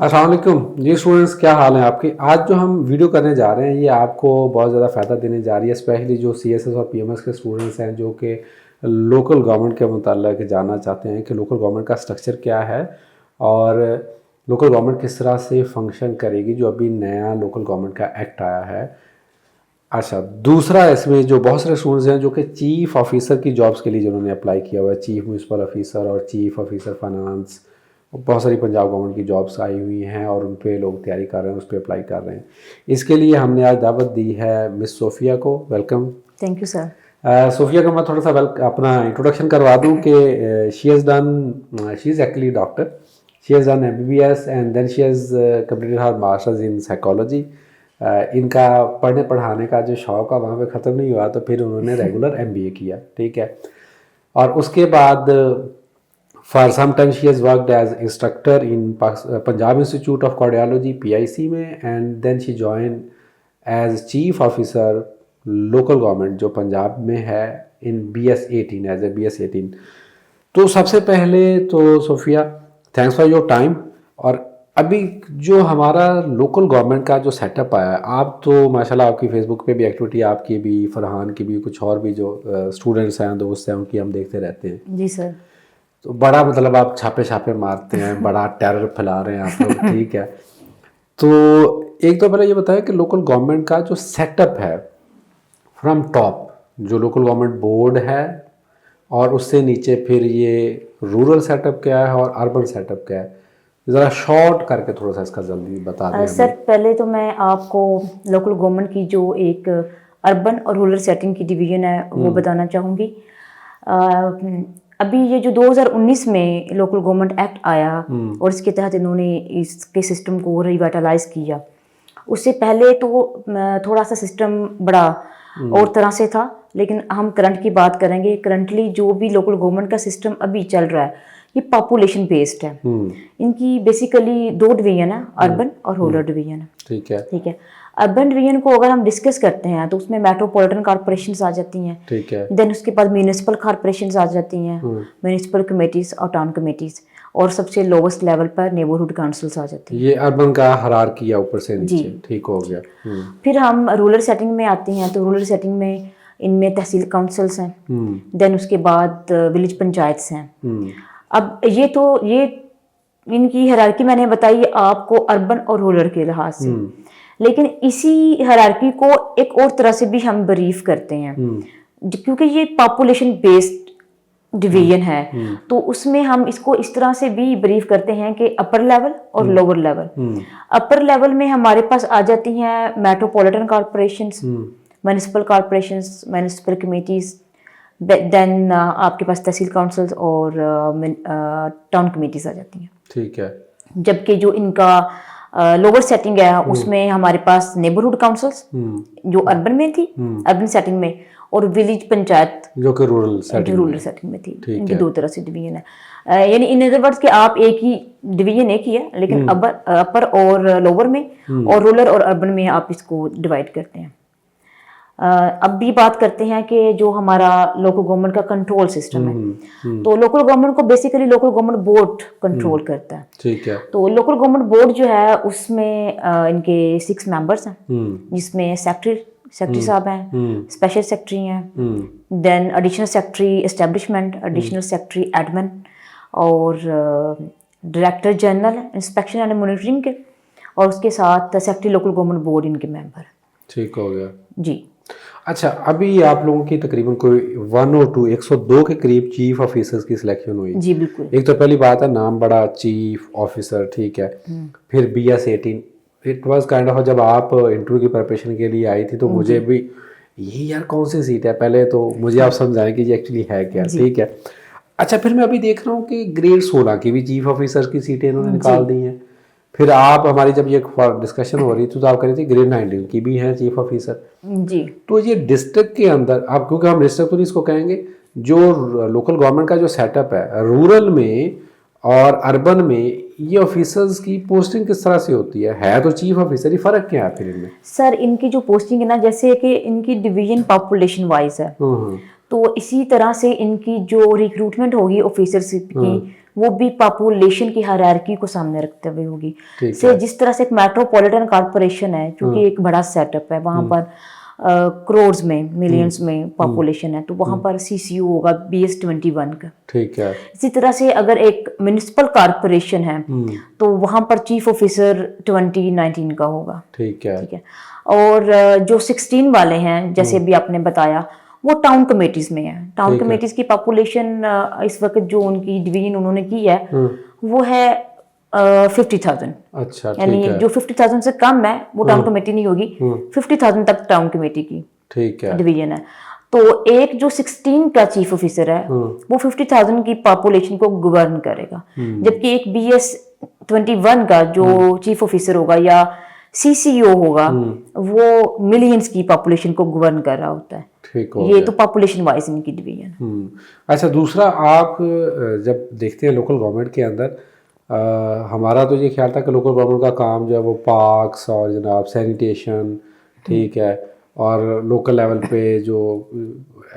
अस्सलाम वालेकुम जी स्टूडेंट्स, क्या हाल है आपके। आज जो हम वीडियो करने जा रहे हैं ये आपको बहुत ज़्यादा फ़ायदा देने जा रही है, स्पेशली जो सीएसएस और पीएमएस के स्टूडेंट्स हैं जो कि लोकल गवर्नमेंट के मुताल्लिक जानना चाहते हैं कि लोकल गवर्नमेंट का स्ट्रक्चर क्या है और लोकल गवर्नमेंट किस तरह से फंक्शन करेगी। जो अभी नया लोकल गवर्नमेंट का एक्ट आया है। अच्छा, दूसरा इसमें जो बहुत सारे स्टूडेंट्स हैं जो कि चीफ ऑफिसर की जॉब्स के लिए जिन्होंने अप्लाई किया हुआ है, चीफ म्यूनसिपल ऑफिसर और चीफ ऑफिसर फाइनेंस, बहुत सारी पंजाब गवर्नमेंट की जॉब्स आई हुई हैं और उन पे लोग तैयारी कर रहे हैं, उस पर अप्लाई कर रहे हैं। इसके लिए हमने आज दावत दी है मिस सोफिया को। Welcome. Thank you sir. Sophia का मैं थोड़ा सा अपना इंट्रोडक्शन करवा दूं कि she is actually doctor. She has done MBBS and then she has completed her masters in psychology. इनका पढ़ने पढ़ाने का जो शौक़ है वहाँ पे ख़त्म नहीं हुआ, तो फिर उन्होंने रेगुलर एमबीए किया, ठीक है। और उसके बाद for some time she has worked as instructor in Punjab Institute of Cardiology PIC में, and then she join as chief officer local government जो पंजाब में है इन BS18 एज ए BS18। तो सबसे पहले तो Sophia, thanks for your time. और अभी जो हमारा लोकल गवर्नमेंट का जो सेटअप आया है, आप तो माशाल्लाह आपकी फेसबुक पे भी एक्टिविटी, आपकी भी, फरहान की भी, कुछ और भी जो स्टूडेंट्स हैं, दोस्त हैं, उनकी हम देखते रहते हैं। जी सर। तो बड़ा मतलब आप छापे छापे मारते हैं, बड़ा टेरर फैला रहे हैं आप लोग, ठीक है। तो एक तो पहले ये बताएं कि लोकल गवर्नमेंट का जो सेटअप है फ्रॉम टॉप, जो लोकल गवर्नमेंट बोर्ड है और उससे नीचे फिर ये रूरल सेटअप क्या है और अर्बन सेटअप क्या है, ज़रा शॉर्ट करके थोड़ा सा इसका जल्दी बता दें सर पहले तो मैं आपको लोकल गवर्नमेंट की जो एक अर्बन और रूरल सेटिंग की डिवीजन है वो बताना चाहूँगी। अभी ये जो 2019 में लोकल गवर्नमेंट एक्ट आया और इसके तहत इन्होंने इसके सिस्टम को रिवाइटलाइज किया। उससे पहले तो थोड़ा सा सिस्टम बड़ा और तरह से था, लेकिन हम करंट की बात करेंगे। करंटली जो भी लोकल गवर्नमेंट का सिस्टम अभी चल रहा है ये पॉपुलेशन बेस्ड है। इनकी बेसिकली दो डिवीजन है, अर्बन और रूरल डिवीजन है। ठीक है, ठीक है। अर्बन डिवीजन को अगर हम डिस्कस करते हैं तो उसमें मेट्रोपॉलिटन कॉर्पोरेशंस आ जाती हैं, ठीक है। देन उसके बाद म्यूनिसिपल कॉर्पोरेशंस आ जाती हैं, म्यूनिसिपल कमेटीज और टाउन कमेटीज, और सबसे लोवेस्ट लेवल पर नेबरहुड काउंसिल्स आ जाती हैं। ये अर्बन का हायरार्की है ऊपर से नीचे, ठीक हो गया। फिर हम रूरल सेटिंग में आते हैं तो रूरल सेटिंग में इनमें तहसील काउंसिल्स हैं, देन उसके बाद विलेज पंचायत्स हैं। अब ये इनकी हायरार्की मैंने बताई आपको अर्बन और रूरल के लिहाज से, लेकिन इसी हायरार्की को एक और तरह से भी हम ब्रीफ करते हैं क्योंकि ये पॉपुलेशन बेस्ड डिवीजन है। तो उसमें हम इसको इस तरह से भी ब्रीफ करते हैं कि अपर लेवल और लोअर लेवल। अपर लेवल में हमारे पास आ जाती हैं metropolitan corporations, municipal corporations, municipal committees, then आपके पास तहसील काउंसिल्स और टाउन कमेटीज आ जाती हैं। ठीक है। जबकि जो इनका लोअर सेटिंग है उसमें हमारे पास नेबरहुड काउंसिल्स जो अर्बन में थी, अर्बन सेटिंग में, और विलेज पंचायत जो कि रूरल सेटिंग में थी। इनकी दो तरह से डिवीजन है, यानी इन अदर वर्ड्स कि आप डिवीजन एक ही है, लेकिन अपर और लोअर में और रूरल और अर्बन में आप इसको डिवाइड करते हैं। अब भी बात करते हैं कि जो हमारा लोकल गवर्नमेंट का कंट्रोल सिस्टम है, तो लोकल गवर्नमेंट को basically local government board control करता है। ठीक है। तो लोकल गवर्नमेंट बोर्ड जो है उसमें इनके 6 मेंबर्स हैं, जिसमें सेक्रेटरी साहब हैं, स्पेशल सेक्रेटरी हैं, then additional secretary establishment, additional secretary admin, और director general inspection and monitoring के, और उसके साथ सेक्रेटरी लोकल गवर्नमेंट बोर्ड इनके मेंबर। ठीक हो गया जी। अच्छा, अभी आप लोगों की तकरीबन कोई 102 के करीब चीफ ऑफिसर्स की सिलेक्शन हुई। जी बिल्कुल। एक तो पहली बात है, नाम बड़ा चीफ ऑफिसर, ठीक है। फिर BS18 it was kind of, जब आप इंटरव्यू की प्रिपरेशन के लिए आई थी तो मुझे भी ये यार कौन सी सीट है, पहले तो मुझे आप समझाएं कि ये एक्चुअली है क्या, ठीक है। अच्छा, फिर मैं अभी देख रहा हूँ कि ग्रेड 16 की भी चीफ ऑफिसर की सीटें इन्होंने निकाल दी हैं। फिर आप हमारी जब ये डिस्कशन हो रही थी तो आप कह रहे थे ग्रेड 19 की भी हैं चीफ ऑफिसर जी। तो ये डिस्ट्रिक्ट के अंदर, आप क्योंकि हम डिस्ट्रिक्ट तो नहीं इसको कहेंगे, जो लोकल गवर्नमेंट का जो सेटअप है रूरल में और अर्बन में, ये ऑफिसर्स की पोस्टिंग किस तरह से होती है तो चीफ ऑफिसर ही, फर्क क्या है फिर इनमें? सर इनकी जो पोस्टिंग है ना, जैसे कि इनकी डिवीजन पॉपुलेशन वाइज है, तो इसी तरह से इनकी जो रिक्रूटमेंट होगी ऑफिसर्स की वो भी पॉपुलेशन की हायरार्की को सामने रखते हुए होगी। ठीक से जिस तरह से एक मेट्रोपॉलिटन कॉर्पोरेशन है, क्योंकि एक बड़ा सेटअप है वहाँ पर, करोड्स में, मिलियंस में पॉपुलेशन है, तो वहाँ पर सीसीयू होगा BS21 का। ठीक है। इसी तरह से अगर एक म्युनिसिपल कॉर्पोरेशन है तो वहाँ पर चीफ ऑफिसर 2019 का होगा। ठीक है। ठीक है। और जो 16 वाले हैं, जैसे भी आपने बताया, वो टाउन कमेटीज में है। टाउन कमेटीज की पॉपुलेशन इस वक्त जो उनकी डिवीजन उन्होंने की है वो है 50,000। अच्छा, यानी ठीक है। जो 50,000 से कम है वो टाउन कमेटी नहीं होगी, 50,000 तक टाउन कमेटी की ठीक है। डिवीजन है। तो एक जो 16 का चीफ ऑफिसर है वो 50,000 की पॉपुलेशन को गवर्न करेगा, जबकि एक BS21 का जो चीफ ऑफिसर होगा या CCO होगा वो मिलियंस की पॉपुलेशन को गवर्न कर रहा होता है। ठीक हो ये गया। तो पॉपुलेशन वाइज इनकी डिवीजन। अच्छा, दूसरा आप जब देखते हैं लोकल गवर्नमेंट के अंदर, हमारा तो ये ख्याल था कि लोकल गवर्नमेंट का काम जो है वो पार्क्स और जनाब सैनिटेशन, ठीक है, और लोकल लेवल पे जो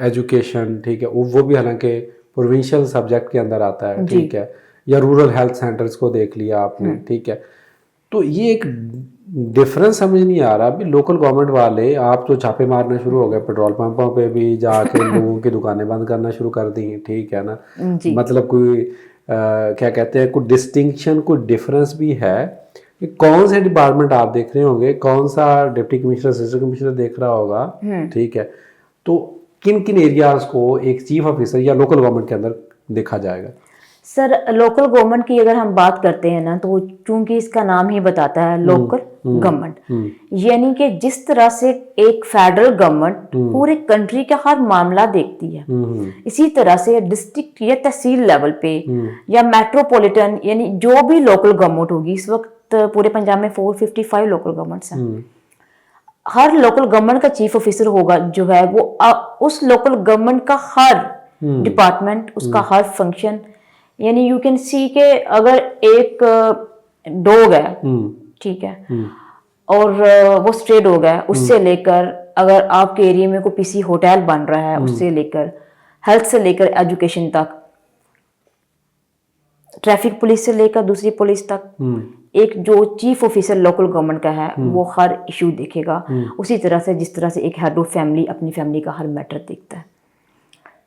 एजुकेशन, ठीक है, वो भी हालांकि प्रोविंशियल सब्जेक्ट के अंदर आता है, ठीक है, या रूरल हेल्थ सेंटर्स को देख लिया आपने, ठीक है। तो ये एक डिफरेंस समझ नहीं आ रहा। अभी लोकल गवर्नमेंट वाले आप तो छापे मारना शुरू हो गए, पेट्रोल पंपों पे भी जाके लोगों की दुकानें बंद करना शुरू कर दी, ठीक है ना। मतलब कोई क्या कहते हैं, कोई डिस्टिंक्शन, कोई डिफरेंस भी है कि कौन से डिपार्टमेंट आप देख रहे होंगे, कौन सा डिप्टी कमिश्नर, असिस्टेंट कमिश्नर देख रहा होगा, ठीक है। तो किन किन एरियाज को एक चीफ ऑफिसर या लोकल गवर्नमेंट के अंदर देखा जाएगा? सर, लोकल गवर्नमेंट की अगर हम बात करते हैं ना, तो चूंकि इसका नाम ही बताता है लोकल गवर्नमेंट, यानी कि जिस तरह से एक फेडरल गवर्नमेंट पूरे कंट्री का हर मामला देखती है, इसी तरह से डिस्ट्रिक्ट या तहसील लेवल पे या मेट्रोपॉलिटन, यानी जो भी लोकल गवर्नमेंट होगी, इस वक्त पूरे पंजाब में 455 लोकल गवर्नमेंट्स हैं। हर लोकल गवर्नमेंट का चीफ ऑफिसर होगा जो है वो उस लोकल गवर्नमेंट का हर डिपार्टमेंट, उसका हर फंक्शन, यानी यू कैन सी के अगर एक डॉग है, ठीक है, और वो स्ट्रे डॉग है, उससे लेकर अगर आपके एरिया में कोई पीसी होटल बन रहा है, उससे लेकर हेल्थ से लेकर एजुकेशन तक, ट्रैफिक पुलिस से लेकर दूसरी पुलिस तक, एक जो चीफ ऑफिसर लोकल गवर्नमेंट का है वो हर इशू देखेगा, उसी तरह से जिस तरह से एक हेड ऑफ फैमिली अपनी फैमिली का हर मैटर देखता है।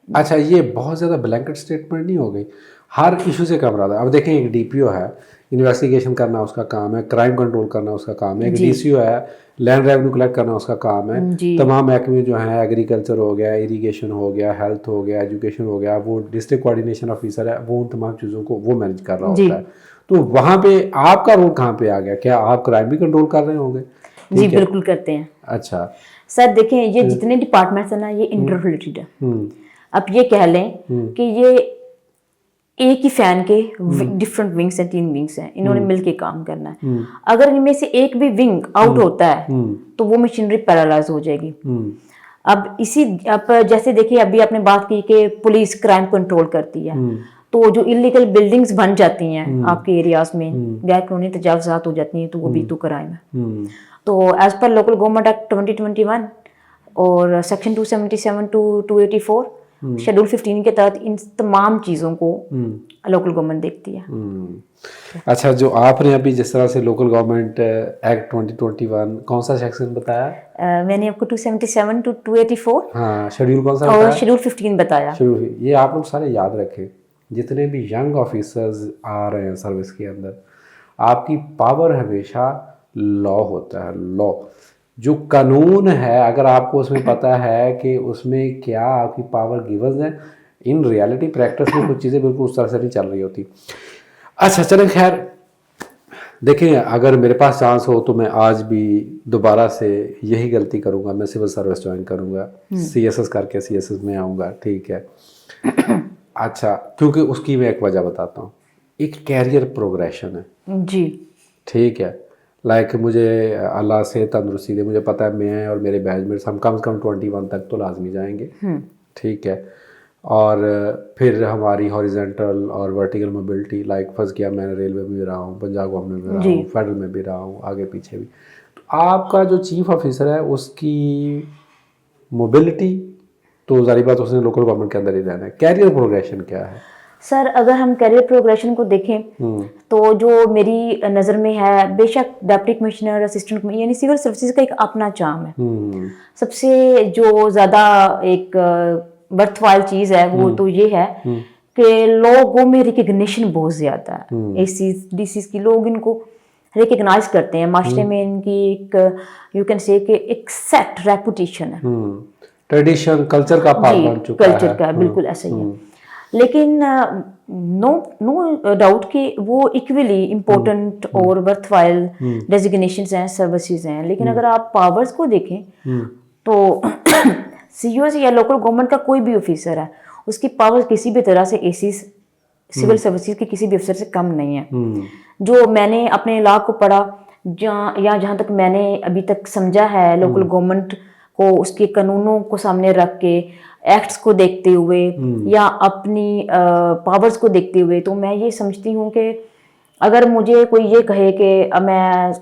अच्छा, ये बहुत ज़्यादा ब्लैंकेट स्टेटमेंट नहीं हो गई? हर इशू से घबरा था। अब देखें, एक DPO है, इन्वेस्टिगेशन करना उसका काम है, क्राइम कंट्रोल करना उसका काम है, एक DCO है, लैंड रेवेन्यू कलेक्ट करना उसका काम है, तमाम महकमे जो हैं, एग्रीकल्चर हो गया, इरीगेशन हो गया, हेल्थ हो गया, एजुकेशन हो गया, वो डिस्ट्रिक्ट कोऑर्डिनेशन ऑफिसर है, वो उन तमाम चीज़ों को वो मैनेज कर रहा होता है। तो वहाँ पे आपका रोल कहाँ पे आ गया? क्या आप क्राइम भी कंट्रोल कर रहे होंगे? जी बिल्कुल करते हैं। अच्छा सर देखें, ये जितने डिपार्टमेंट्स हैं ना, ये इंटर रिलेटेड है। अब ये कह लें कि ये एक ही फैन के डिफरेंट विंग्स हैं, 3 विंग्स हैं, इन्होंने मिलके काम करना है। अगर इनमें से एक भी विंग आउट होता है तो वो मशीनरी पैरालाइज हो जाएगी। अब जैसे देखिए, अभी आपने बात की कि पुलिस क्राइम कंट्रोल करती है, तो जो इलीगल बिल्डिंग्स बन जाती हैं आपके एरियाज में, गैर कानूनी तजावुज़ात हो जाती हैं, तो वो भी तो क्राइम है। तो as per local government act 2021 और सेक्शन 277 टू 284 शेड्यूल 15 के तहत इन तमाम चीज़ों को लोकल गवर्नमेंट देखती है। अच्छा, जो आपने अभी जिस तरह से लोकल गवर्नमेंट एक्ट 2021, कौन सा सेक्शन बताया? मैंने आपको 277 टू 284, हाँ, शेड्यूल कौन सा और बताया? शेड्यूल 15 बताया। ये आप लोग सारे याद रखें, जितने भी यंग ऑफिसर्स आ रहे हैं सर्विस के अंदर, आपकी पावर हमेशा लॉ होता है। लॉ जो कानून है, अगर आपको उसमें पता है कि उसमें क्या आपकी पावर गिवन है, इन रियलिटी प्रैक्टिस में कुछ चीज़ें बिल्कुल उस तरह से नहीं चल रही होती। अच्छा चलें, खैर देखें, अगर मेरे पास चांस हो तो मैं आज भी दोबारा से यही गलती करूँगा, मैं सिविल सर्विस ज्वाइन करूँगा, CSS करके CSS में आऊँगा, ठीक है। अच्छा, क्योंकि उसकी मैं एक वजह बताता हूँ, एक कैरियर प्रोग्रेशन है जी, ठीक है। लाइक मुझे अल्लाह से तंदुरुस्ती दे, मुझे पता है मैं और मेरे बैचमेट्स हम कम से कम 21 तक तो लाजमी जाएंगे, ठीक है। और फिर हमारी हॉरिजेंटल और वर्टिकल मोबिलिटी, लाइक फर्स्ट किया मैंने रेलवे में भी रहा हूँ, पंजाब गवर्नमेंट में भी रहा हूँ, फेडरल में भी रहा हूँ, आगे पीछे भी। तो आपका जो चीफ ऑफिसर है उसकी मोबिलिटी तो जारी बात उसने लोकल गवर्नमेंट के अंदर ही रहना है, कैरियर प्रोग्रेशन क्या है? सर अगर हम करियर प्रोग्रेशन को देखें तो जो मेरी नज़र में है, बेशक डिप्टी कमिश्नर, असिस्टेंट कमिश्नर, यानी सिविल सर्विसेज का एक अपना चार्म है। सबसे जो ज़्यादा एक बर्थवाइल चीज़ है वो तो ये है कि लोगों में रिकग्निशन बहुत ज़्यादा है। एसीज डीसीज की लोग इनको रिकग्नाइज करते हैं, माशरे में इनकी एक यू कैन से कि एक सेट रेपुटेशन है, ट्रेडिशन कल्चर का पार्ट बन चुका है। कल्चर का बिल्कुल ऐसा ही है। लेकिन नो डाउट कि वो इक्वली इम्पोर्टेंट और वर्थवाइल डेजिग्नेशंस हैं, सर्विसेज हैं। लेकिन अगर आप पावर्स को देखें तो सीईओ या लोकल गवर्नमेंट का कोई भी ऑफिसर है, उसकी पावर किसी भी तरह से एसीज सिविल सर्विसेज के किसी भी अफसर से कम नहीं है। जो मैंने अपने इलाके को पढ़ा जहाँ तक मैंने अभी तक समझा है, लोकल गवर्नमेंट को उसके कानूनों को सामने रख के, एक्ट्स को देखते हुए या अपनी पावर्स को देखते हुए, तो मैं ये समझती हूँ कि अगर मुझे कोई ये कहे कि मैं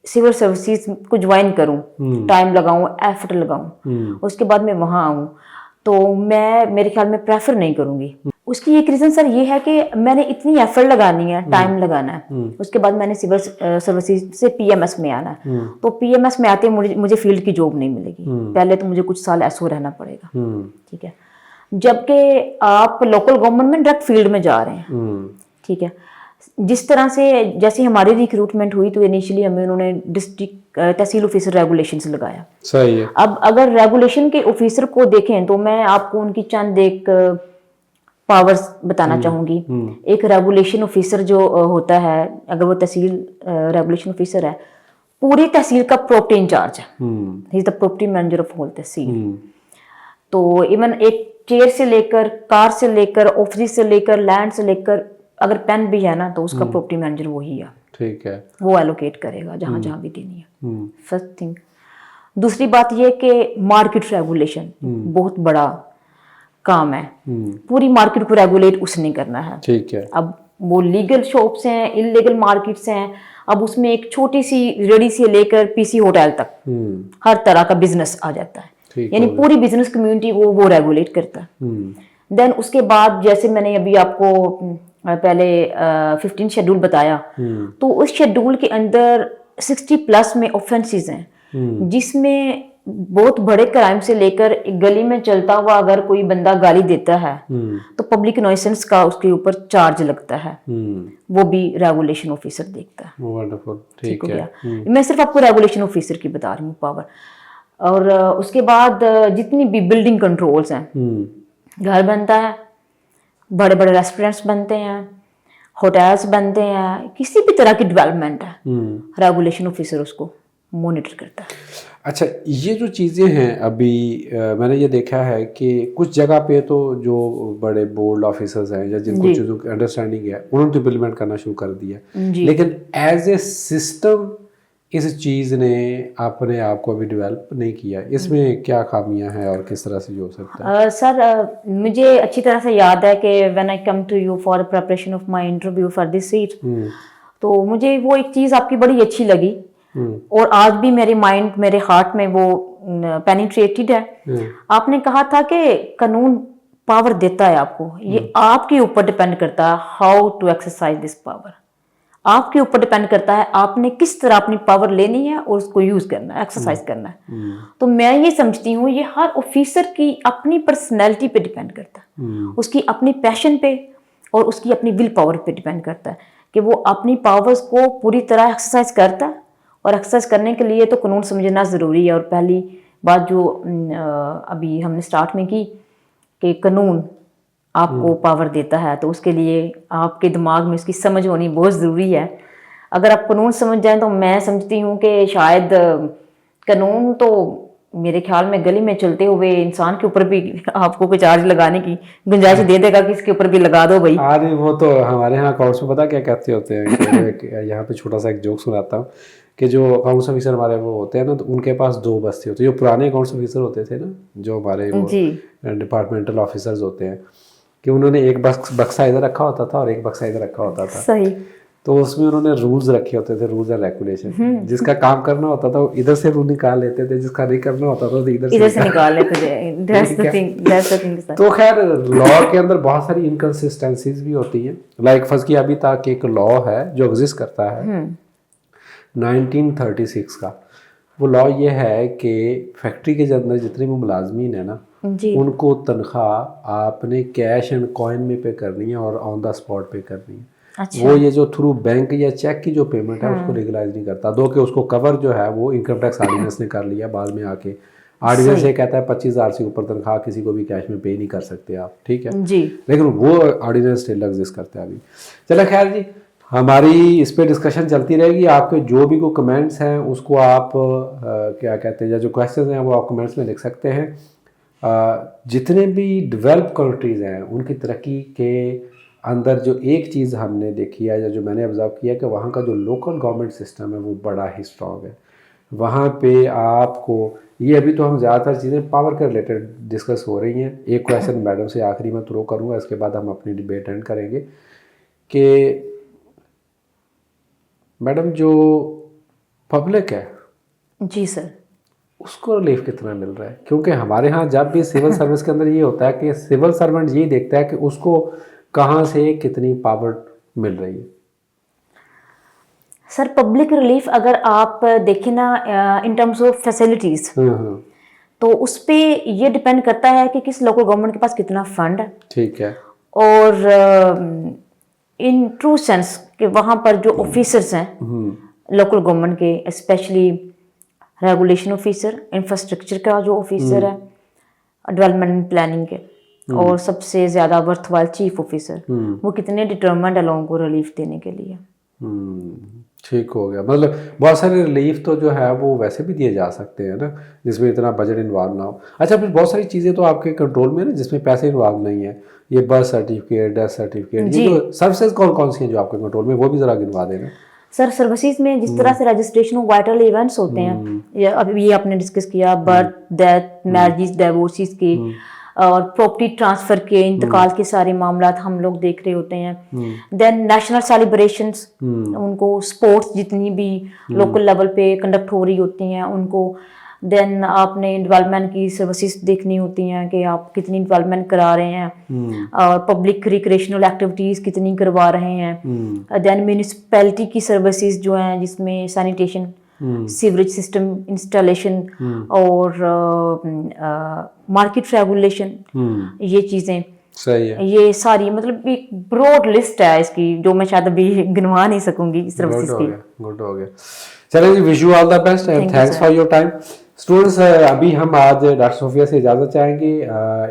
सिविल सर्विसेज को ज्वाइन करूं, टाइम लगाऊं, एफर्ट लगाऊं, उसके बाद मैं वहां आऊं, तो मैं मेरे ख्याल में प्रेफर नहीं करूंगी। उसकी एक रीज़न सर ये है कि मैंने इतनी एफर्ट लगानी है, टाइम लगाना है, उसके बाद मैंने सिविल सर्विसेज से पीएमएस में आना है, तो पीएमएस में आते मुझे फील्ड की जॉब नहीं मिलेगी, पहले तो मुझे कुछ साल एसओ रहना पड़ेगा, ठीक है। जबकि आप लोकल गवर्नमेंट में डायरेक्ट फील्ड में जा रहे हैं, ठीक है। जिस तरह से जैसे हमारी रिक्रूटमेंट हुई तो इनिशियली हमें उन्होंने डिस्ट्रिक्ट तहसील ऑफिसर रेगुलेशंस लगाया। सही है। अब अगर रेगुलेशन के ऑफिसर को देखें तो मैं आपको उनकी चंद एक पावर्स बताना चाहूंगी। एक रेगुलेशन ऑफिसर जो होता है, अगर वो तहसील रेगुलेशन ऑफिसर है, पूरी तहसील का प्रॉपर्टी इंचार्ज है, he is the property manager of whole tehsil. तो इवन एक चेयर से लेकर, कार से लेकर, ऑफिस से लेकर, लैंड से लेकर, अगर पेन भी है ना तो उसका प्रॉपर्टी मैनेजर वही है, ठीक है। वो एलोकेट करेगा जहां जहां भी देनी है, फर्स्ट थिंग। दूसरी बात ये कि मार्केट रेगुलेशन बहुत बड़ा काम है, पूरी मार्केट को रेगुलेट उसने करना है, ठीक है। अब वो लीगल शॉप्स हैं, इलीगल मार्केट्स हैं, अब उसमें एक छोटी सी रेडी से लेकर पीसी होटल तक हर तरह का बिजनेस आ जाता है, यानी पूरी बिजनेस कम्युनिटी वो रेगुलेट करता है। देन उसके बाद जैसे मैंने अभी आपको पहले 15 शेड्यूल बताया, तो उस शेड्यूल के अंदर 60+ में ऑफेंसेस हैं, जिसमें बहुत बड़े क्राइम से लेकर गली में चलता हुआ अगर कोई बंदा गाली देता है तो पब्लिक नॉइसेंस का उसके ऊपर चार्ज लगता है, वो भी रेगुलेशन ऑफिसर देखता है। वंडरफुल, ठीक है। मैं सिर्फ आपको रेगुलेशन ऑफिसर की बता रही हूँ पावर। और उसके बाद जितनी भी बिल्डिंग कंट्रोल्स हैं, घर बनता है, बड़े बड़े रेस्टोरेंट्स बनते हैं, होटल्स बनते हैं, किसी भी तरह की डेवलपमेंट है, रेगुलेशन ऑफिसर उसको मॉनिटर करता है। अच्छा, ये जो चीज़ें हैं अभी मैंने ये देखा है कि कुछ जगह पे तो जो बड़े बोर्ड ऑफिसर्स हैं या जिनको चीज़ों की अंडरस्टैंडिंग है उन्होंने तो इम्प्लीमेंट करना शुरू कर दिया, लेकिन एज ए सिस्टम इस चीज़ ने अपने आप को अभी डेवलप नहीं किया। इसमें क्या खामियां हैं और किस तरह से जो हो सकता है? सर मुझे अच्छी तरह से याद है कि when I come to you for preparation of my interview for this seat, तो मुझे वो एक चीज़ आपकी बड़ी अच्छी लगी और आज भी मेरे माइंड, मेरे हार्ट में वो पेनिट्रेटेड है। आपने कहा था कि कानून पावर देता है आपको, ये आपके ऊपर डिपेंड करता है how to exercise this power, आपके ऊपर डिपेंड करता है आपने किस तरह अपनी पावर लेनी है और उसको यूज करना है, एक्सरसाइज करना है। तो मैं ये समझती हूँ ये हर ऑफिसर की अपनी पर्सनैलिटी पे डिपेंड करता है, उसकी अपनी पैशन पे और उसकी अपनी विल पावर पे डिपेंड करता है कि वो अपनी पावर्स को पूरी तरह एक्सरसाइज करता है। और एक्सरसाइज करने के लिए तो कानून समझना ज़रूरी है। और पहली बात जो अभी हमने स्टार्ट में की कि कानून आपको पावर देता है, तो उसके लिए आपके दिमाग में उसकी समझ होनी बहुत ज़रूरी है। अगर आप कानून समझ जाएं तो मैं समझती हूँ कि शायद कानून तो मेरे ख्याल में गली में चलते हुए इंसान के ऊपर भी आपको कोई चार्ज लगाने की गुंजाइश दे देगा कि इसके ऊपर भी लगा दो भाई। अरे वो तो हमारे यहाँ अकाउंट्स में पता क्या कहते होते हैं यहाँ पे छोटा सा एक जोक सुनाता हूँ कि जो अकाउंट्स ऑफिसर हमारे वो होते हैं ना, तो उनके पास 2 बस्ते होते हैं। जो पुराने अकाउंट्स ऑफिसर होते थे ना, जो हमारे वो डिपार्टमेंटल ऑफिसर्स होते हैं, कि उन्होंने एक बक्सा इधर रखा होता था और एक बक्सा इधर रखा होता था। सही। तो उसमें उन्होंने रूल्स रखे होते थे, रूल्स एंड रेगुलेशन। जिसका काम करना होता था वो इधर से रूल निकाल लेते थे, जिसका नहीं करना होता था तो इधर से निकाल लेते थे। That's the thing sir. तो खैर लॉ के अंदर बहुत सारी इनकन्सिस्टेंसीज भी होती हैं। लाइक फर्स्ट की अभी तक एक लॉ है जो एग्जिस्ट करता है 1936 का। वो लॉ ये है कि फैक्ट्री के अंदर जितने भी मुलाजमीन है ना, जी उनको तनख्वाह आपने कैश एंड कॉइन में पे करनी है और ऑन द स्पॉट पे करनी है। अच्छा वो ये जो थ्रू बैंक या चेक की जो पेमेंट है उसको रेगुलाइज नहीं करता। दो कि उसको कवर जो है वो इनकम टैक्स ऑर्डिनेंस ने कर लिया बाद में आके। ऑर्डिनेंस ये कहता है 25,000 से ऊपर तनख्वाह किसी को भी कैश में पे नहीं कर सकते आप, ठीक है जी। लेकिन वो ऑर्डिनेंस स्टिल एग्जिस्ट करता है अभी। चलो खैर जी, हमारी इस पे डिस्कशन चलती रहेगी। आपके जो भी कोई कमेंट्स हैं उसको आप क्या कहते हैं, या जो क्वेश्चंस हैं वो आप कमेंट्स में लिख सकते हैं। जितने भी डेवलप कंट्रीज़ हैं उनकी तरक्की के अंदर जो एक चीज़ हमने देखी है या जो मैंने ऑब्जर्व किया कि वहाँ का जो लोकल गवर्नमेंट सिस्टम है वो बड़ा ही स्ट्रॉन्ग है। वहाँ पे आपको ये अभी तो हम ज़्यादातर चीज़ें पावर के रिलेटेड डिस्कस हो रही हैं। एक क्वेश्चन मैडम से आखिरी में थ्रो करूँगा, इसके बाद हम अपनी डिबेट एंड करेंगे कि मैडम जो पब्लिक है जी सर, उसको रिलीफ कितना मिल रहा है? क्योंकि हमारे यहाँ जब भी सिविल सर्विस के अंदर ये होता है कि सिविल सर्वेंट ये देखता है कि उसको कहाँ से कितनी पावर मिल रही है। सर पब्लिक रिलीफ अगर आप देखें ना इन टर्म्स ऑफ फैसिलिटीज, तो उस पे ये डिपेंड करता है कि किस लोकल गवर्नमेंट के पास कितना फंड है, ठीक है, और इन ट्रू सेंस कि वहाँ पर जो ऑफिसर्स हैं लोकल गवर्नमेंट के, स्पेशली रेगुलेशन ऑफिसर, इंफ्रास्ट्रक्चर का जो ऑफिसर है, डेवलपमेंट एंड प्लानिंग के, और सबसे ज़्यादा वर्थवाइल चीफ ऑफिसर, वो कितने डिटर्मेंट है लोगों को रिलीफ देने के लिए। ठीक हो गया। मतलब बहुत सारे रिलीफ तो जो है वो वैसे भी दिए जा सकते हैं ना, जिसमें इतना बजट इन्वॉल्व ना हो। अच्छा, फिर बहुत सारी चीज़ें तो आपके कंट्रोल में ना जिसमें पैसे इन्वॉल्व नहीं है, ये बर्थ सर्टिफिकेट, डेथ सर्टिफिकेट, ये जो सर्विसेज कौन कौन सी हैं जो आपके कंट्रोल में, वो भी ज़रा गिनवा देना। सर सर्विसेज में जिस तरह से रजिस्ट्रेशन ऑफ वाइटल इवेंट्स होते हैं, या अभी ये आपने डिस्कस किया, बर्थ, डेथ, मैरिज, डिवोर्सेस के, और प्रॉपर्टी ट्रांसफर के, इंतकाल के सारे मामला हम लोग देख रहे होते हैं। देन नेशनल सेलिब्रेशंस, उनको स्पोर्ट्स जितनी भी लोकल लेवल पे कंडक्ट हो रही होती हैं उनको। देन आपने डेवलपमेंट की सर्विसेज देखनी होती हैं कि आप कितनी डेवलपमेंट करा रहे हैं, और पब्लिक रिक्रिएशनल एक्टिविटीज कितनी करवा रहे हैं। देन म्यूनिसिपैलिटी की सर्विसेज जो हैं जिसमें सैनिटेशन, सीवरेज सिस्टम इंस्टॉलेशन, और मार्केट रेगुलेशन, ये चीज़ें सही है। ये सारी मतलब एक ब्रॉड लिस्ट है इसकी, जो मैं शायद अभी गिनवा नहीं सकूंगी सर्विसेज की। गुड हो गया। चलिए जी, wish you all the best and thanks for your time. Students, अभी हम आज डॉक्टर सोफिया से इजाज़त चाहेंगे।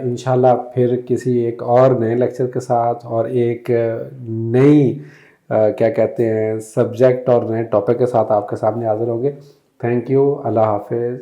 इंशाल्लाह फिर किसी एक और नए लेक्चर के साथ और एक नई क्या कहते हैं सब्जेक्ट और नए टॉपिक के साथ आपके सामने हाजिर होंगे। थैंक यू, अल्लाह हाफिज़।